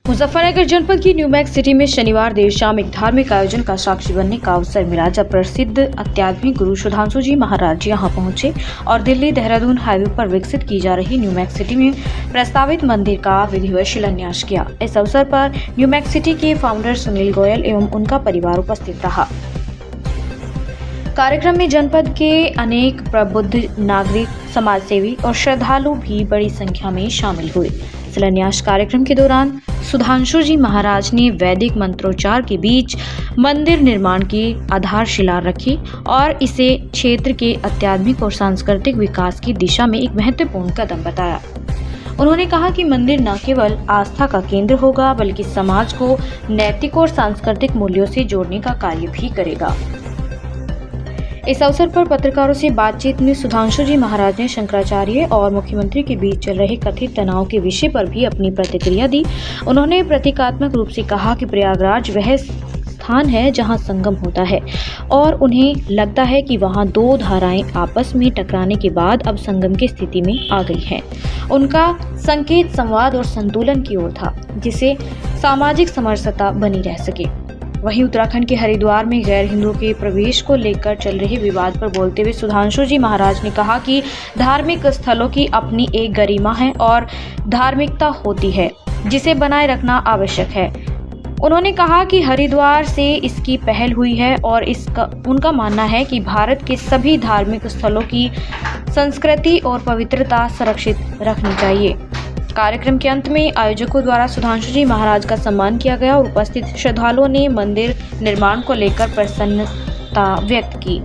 मुजफ्फरनगर जनपद की न्यूमैक्स सिटी में शनिवार देर शाम एक धार्मिक आयोजन का साक्षी बनने का अवसर मिला, जब प्रसिद्ध आध्यात्मिक गुरु सुधांशु जी महाराज यहां पहुंचे और दिल्ली देहरादून हाईवे पर विकसित की जा रही न्यूमैक्स सिटी में प्रस्तावित मंदिर का विधिवत शिलान्यास किया। इस अवसर पर न्यूमैक्स सिटी के फाउंडर सुनील गोयल एवं उनका परिवार उपस्थित रहा। कार्यक्रम में जनपद के अनेक प्रबुद्ध नागरिक, समाजसेवी और श्रद्धालु भी बड़ी संख्या में शामिल हुए। शिलान्यास कार्यक्रम के दौरान सुधांशु जी महाराज ने वैदिक मंत्रोच्चार के बीच मंदिर निर्माण की आधारशिला रखी और इसे क्षेत्र के आध्यात्मिक और सांस्कृतिक विकास की दिशा में एक महत्वपूर्ण कदम बताया। उन्होंने कहा कि मंदिर न केवल आस्था का केंद्र होगा, बल्कि समाज को नैतिक और सांस्कृतिक मूल्यों से जोड़ने का कार्य भी करेगा। इस अवसर पर पत्रकारों से बातचीत में सुधांशु जी महाराज ने शंकराचार्य और मुख्यमंत्री के बीच चल रहे कथित तनाव के विषय पर भी अपनी प्रतिक्रिया दी। उन्होंने प्रतीकात्मक रूप से कहा कि प्रयागराज वह स्थान है जहां संगम होता है और उन्हें लगता है कि वहां दो धाराएं आपस में टकराने के बाद अब संगम की स्थिति में आ गई हैं। उनका संकेत संवाद और संतुलन की ओर था, जिससे सामाजिक समरसता बनी रह सके। वहीं उत्तराखंड के हरिद्वार में गैर हिंदुओं के प्रवेश को लेकर चल रहे विवाद पर बोलते हुए सुधांशु जी महाराज ने कहा कि धार्मिक स्थलों की अपनी एक गरिमा है और धार्मिकता होती है, जिसे बनाए रखना आवश्यक है। उन्होंने कहा कि हरिद्वार से इसकी पहल हुई है और उनका मानना है कि भारत के सभी धार्मिक स्थलों की संस्कृति और पवित्रता सुरक्षित रखनी चाहिए। कार्यक्रम के अंत में आयोजकों द्वारा सुधांशु जी महाराज का सम्मान किया गया और उपस्थित श्रद्धालुओं ने मंदिर निर्माण को लेकर प्रसन्नता व्यक्त की।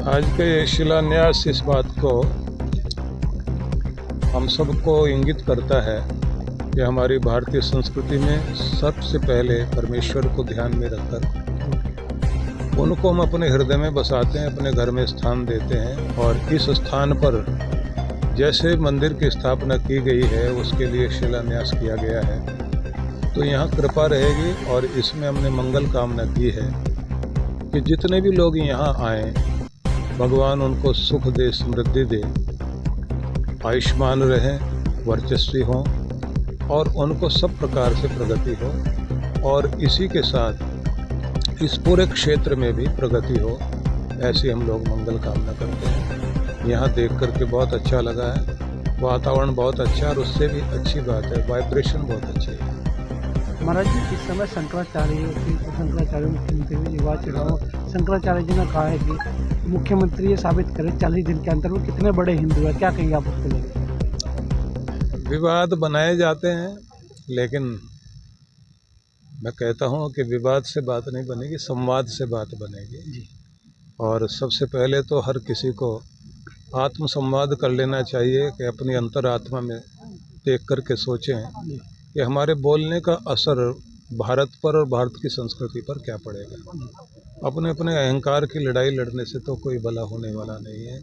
आज के शिलान्यास इस बात को हम सबको इंगित करता है कि हमारी भारतीय संस्कृति में सबसे पहले परमेश्वर को ध्यान में रखकर उनको हम अपने हृदय में बसाते हैं, अपने घर में स्थान देते हैं। और इस स्थान पर जैसे मंदिर की स्थापना की गई है, उसके लिए शिलान्यास किया गया है। तो यहाँ कृपा रहेगी और इसमें हमने मंगल कामना की है कि जितने भी लोग यहाँ आएँ, भगवान उनको सुख दे, समृद्धि दे, आयुष्मान रहें, वर्चस्वी हों और उनको सब प्रकार से प्रगति हो और इसी के साथ इस पूरे क्षेत्र में भी प्रगति हो, ऐसी हम लोग मंगल कामना करते हैं। यहाँ देख करके बहुत अच्छा लगा है, वातावरण बहुत अच्छा है और उससे भी अच्छी बात है, वाइब्रेशन बहुत अच्छी है। महाराज जी, इस समय शंकराचार्य मुख्यमंत्री में विवाद चल रहा हो। शंकराचार्य जी ने कहा है कि मुख्यमंत्री ये साबित करे 40 दिन के अंदर वो कितने बड़े हिंदू है, क्या कहेंगे आप उसके लिए? विवाद बनाए जाते हैं, लेकिन मैं कहता हूँ कि विवाद से बात नहीं बनेगी, संवाद से बात बनेगी जी। और सबसे पहले तो हर किसी को आत्म संवाद कर लेना चाहिए कि अपनी अंतरात्मा में देख कर के सोचें कि हमारे बोलने का असर भारत पर और भारत की संस्कृति पर क्या पड़ेगा। अपने अपने अहंकार की लड़ाई लड़ने से तो कोई भला होने वाला नहीं है।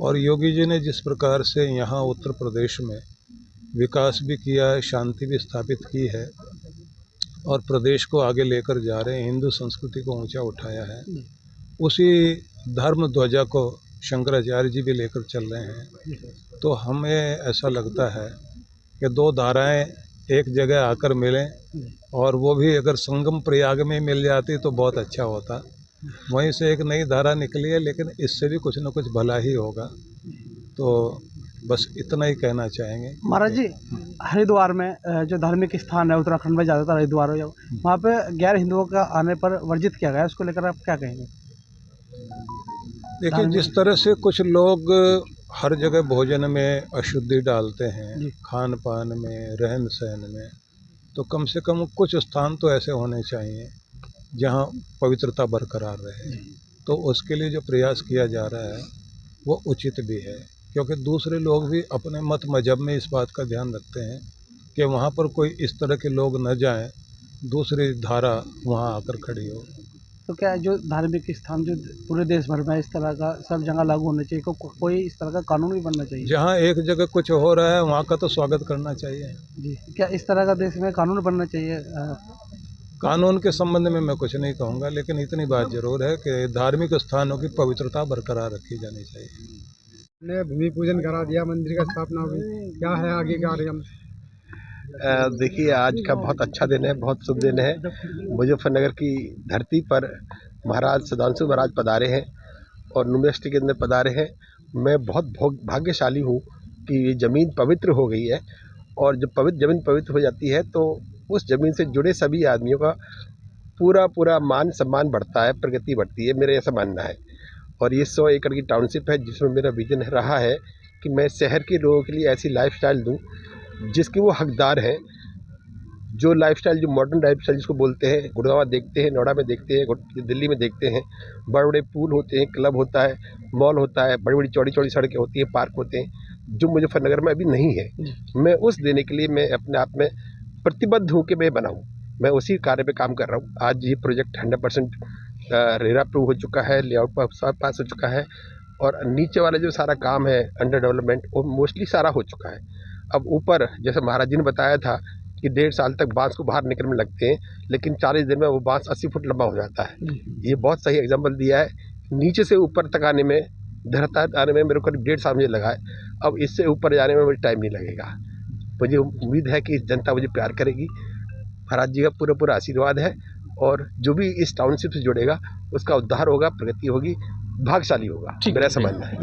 और योगी जी ने जिस प्रकार से यहाँ उत्तर प्रदेश में विकास भी किया है, शांति भी स्थापित की है और प्रदेश को आगे लेकर जा रहे हैं, हिंदू संस्कृति को ऊंचा उठाया है, उसी धर्म ध्वजा को शंकराचार्य जी भी लेकर चल रहे हैं। तो हमें ऐसा लगता है कि दो धाराएं एक जगह आकर मिलें और वो भी अगर संगम प्रयाग में मिल जाती तो बहुत अच्छा होता। वहीं से एक नई धारा निकली है, लेकिन इससे भी कुछ न कुछ भला ही होगा। तो बस इतना ही कहना चाहेंगे। महाराज जी, हरिद्वार में जो धार्मिक स्थान है उत्तराखंड में, ज़्यादातर हरिद्वार हो, वहाँ पे गैर हिंदुओं का आने पर वर्जित किया गया है, उसको लेकर आप क्या कहेंगे? देखिए, जिस तरह से कुछ लोग हर जगह भोजन में अशुद्धि डालते हैं, खान पान में, रहन सहन में, तो कम से कम कुछ स्थान तो ऐसे होने चाहिए जहाँ पवित्रता बरकरार रहे। तो उसके लिए जो प्रयास किया जा रहा है वो उचित भी है, क्योंकि दूसरे लोग भी अपने मत मजहब में इस बात का ध्यान रखते हैं कि वहाँ पर कोई इस तरह के लोग न जाएं, दूसरी धारा वहाँ आकर खड़ी हो। तो क्या जो धार्मिक स्थान जो पूरे देश भर में इस तरह का सब जगह लागू होना चाहिए, कोई इस तरह का कानून भी बनना चाहिए? जहाँ एक जगह कुछ हो रहा है वहाँ का तो स्वागत करना चाहिए जी। क्या इस तरह का देश में कानून बनना चाहिए? कानून के संबंध में मैं कुछ नहीं कहूँगा, लेकिन इतनी बात जरूर है कि धार्मिक स्थानों की पवित्रता बरकरार रखी जानी चाहिए। ने भूमि पूजन करा दिया, मंदिर का स्थापना हुई, क्या है आगे का कार्यक्रम? देखिए, आज का बहुत अच्छा दिन है, बहुत शुभ दिन है। मुजफ्फरनगर की धरती पर महाराज सुधांशु महाराज पधारे हैं और यूनिवर्सिटी के अंदर पधारे हैं। मैं बहुत भाग्यशाली हूँ कि ये ज़मीन पवित्र हो गई है, और जब ज़मीन पवित्र हो जाती है तो उस ज़मीन से जुड़े सभी आदमियों का पूरा मान सम्मान बढ़ता है, प्रगति बढ़ती है, मेरा ऐसा मानना है। और ये 100 एकड़ की टाउनशिप है, जिसमें मेरा विजन रहा है कि मैं शहर के लोगों के लिए ऐसी लाइफस्टाइल दूं जिसके वो हकदार हैं। जो लाइफस्टाइल, जो मॉडर्न लाइफस्टाइल जिसको बोलते हैं, गुड़गांव देखते हैं, नोएडा में देखते हैं, दिल्ली में देखते हैं, बड़े बड़े पूल होते हैं, क्लब होता है, मॉल होता है, बड़ी बड़ी चौड़ी चौड़ी सड़कें होती हैं, पार्क होते हैं, जो मुजफ्फरनगर में अभी नहीं है। मैं उस देने के लिए मैं अपने आप में प्रतिबद्ध हूँ कि मैं बनाऊँ। मैं उसी कार्य पे काम कर रहा हूँ। आज ये प्रोजेक्ट 100% रेरा अप्रूव हो चुका है, लेआउट पास हो चुका है, और नीचे वाला जो सारा काम है अंडर डेवलपमेंट, वो मोस्टली सारा हो चुका है। अब ऊपर जैसे महाराज जी ने बताया था कि 1.5 साल तक बांस को बाहर निकलने में लगते हैं, लेकिन 40 दिन में वो बांस 80 फुट लंबा हो जाता है। ये बहुत सही एग्जाम्पल दिया है। नीचे से ऊपर तक आने में, धरता आने में मेरे को 1.5 साल मुझे लगा है। अब इससे ऊपर जाने में मुझे टाइम नहीं लगेगा। मुझे उम्मीद है कि जनता मुझे प्यार करेगी। महाराज जी का पूरा आशीर्वाद है, और जो भी इस टाउनशिप से जुड़ेगा उसका उद्धार होगा, प्रगति होगी, भाग्यशाली होगा, मेरा ऐसा मानना है।